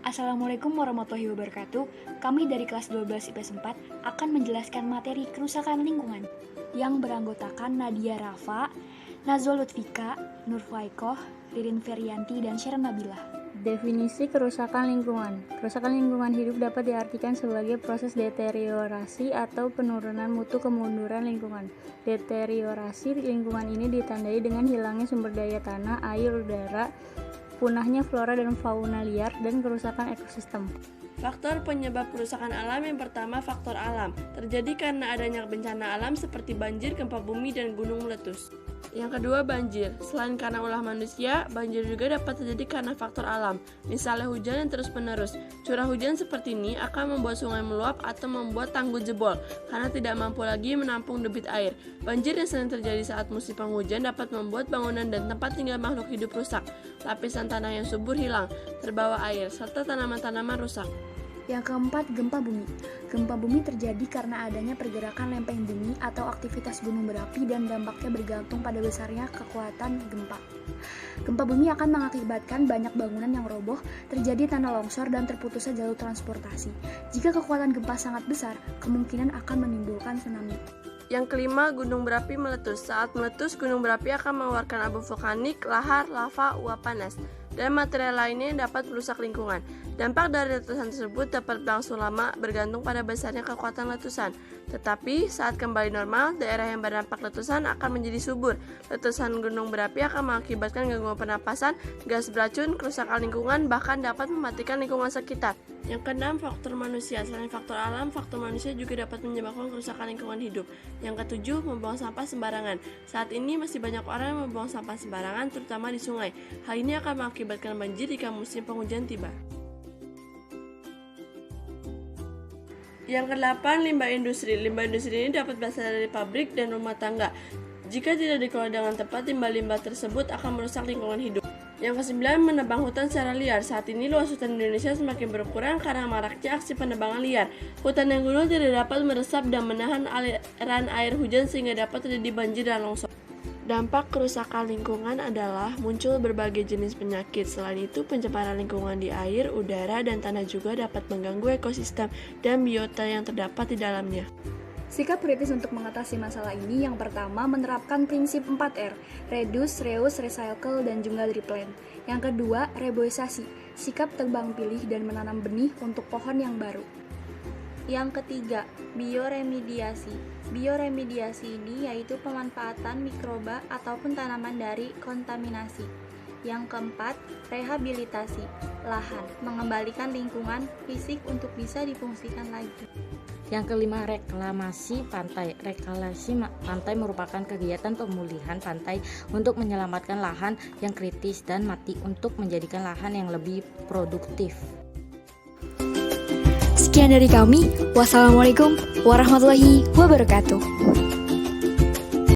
Assalamualaikum warahmatullahi wabarakatuh. Kami dari kelas 12 IPS 4 akan menjelaskan materi kerusakan lingkungan yang beranggotakan Nadia Rafa, Nazwa Lutfika, Nur Faikoh, Ririn Ferianti, dan Sharon Nabilah. Definisi kerusakan lingkungan. Kerusakan lingkungan hidup dapat diartikan sebagai proses deteriorasi atau penurunan mutu kemunduran lingkungan. Deteriorasi lingkungan ini ditandai dengan hilangnya sumber daya tanah, air, udara, punahnya flora dan fauna liar, dan kerusakan ekosistem. Faktor penyebab kerusakan alam yang pertama, faktor alam. Terjadi karena adanya bencana alam seperti banjir, gempa bumi, dan gunung meletus. Yang kedua, banjir. Selain karena ulah manusia, banjir juga dapat terjadi karena faktor alam. Misalnya hujan yang terus-menerus. Curah hujan seperti ini akan membuat sungai meluap atau membuat tanggul jebol karena tidak mampu lagi menampung debit air. Banjir yang sering terjadi saat musim penghujan dapat membuat bangunan dan tempat tinggal makhluk hidup rusak. Lapisan tanah yang subur hilang, terbawa air, serta tanaman-tanaman rusak. Yang keempat, gempa bumi. Gempa bumi terjadi karena adanya pergerakan lempeng bumi atau aktivitas gunung berapi dan dampaknya bergantung pada besarnya kekuatan gempa. Gempa bumi akan mengakibatkan banyak bangunan yang roboh, terjadi tanah longsor, dan terputusnya jalur transportasi. Jika kekuatan gempa sangat besar, kemungkinan akan menimbulkan tsunami. Yang kelima, gunung berapi meletus. Saat meletus, gunung berapi akan mengeluarkan abu vulkanik, lahar, lava, uap panas, dan material lainnya yang dapat merusak lingkungan. Dampak dari letusan tersebut dapat berlangsung lama bergantung pada besarnya kekuatan letusan. Tetapi saat kembali normal, daerah yang berdampak letusan akan menjadi subur. Letusan gunung berapi akan mengakibatkan gangguan pernapasan, gas beracun, kerusakan lingkungan, bahkan dapat mematikan lingkungan sekitar. Yang keenam, faktor manusia. Selain faktor alam, faktor manusia juga dapat menyebabkan kerusakan lingkungan hidup. Yang ketujuh, membuang sampah sembarangan. Saat ini masih banyak orang yang membuang sampah sembarangan, terutama di sungai. Hal ini akan mengakibatkan banjir jika musim penghujan tiba. Yang kedelapan, limbah industri. Limbah industri ini dapat berasal dari pabrik dan rumah tangga. Jika tidak dikelola dengan tepat, limbah-limbah tersebut akan merusak lingkungan hidup. Yang kesembilan, menebang hutan secara liar. Saat ini luas hutan Indonesia semakin berkurang karena maraknya aksi penebangan liar. Hutan yang gundul tidak dapat meresap dan menahan aliran air hujan sehingga dapat terjadi banjir dan longsor. Dampak kerusakan lingkungan adalah muncul berbagai jenis penyakit. Selain itu, pencemaran lingkungan di air, udara, dan tanah juga dapat mengganggu ekosistem dan biota yang terdapat di dalamnya. Sikap kritis untuk mengatasi masalah ini yang pertama menerapkan prinsip 4R, reduce, reuse, recycle, dan juga replant. Yang kedua, reboisasi, sikap tebang pilih dan menanam benih untuk pohon yang baru. Yang ketiga, bioremediasi. Bioremediasi ini yaitu pemanfaatan mikroba ataupun tanaman dari kontaminasi. Yang keempat, rehabilitasi lahan, mengembalikan lingkungan fisik untuk bisa difungsikan lagi. Yang kelima, reklamasi pantai. Reklamasi pantai merupakan kegiatan pemulihan pantai untuk menyelamatkan lahan yang kritis dan mati untuk menjadikan lahan yang lebih produktif. Sekian dari kami. Wassalamualaikum warahmatullahi wabarakatuh.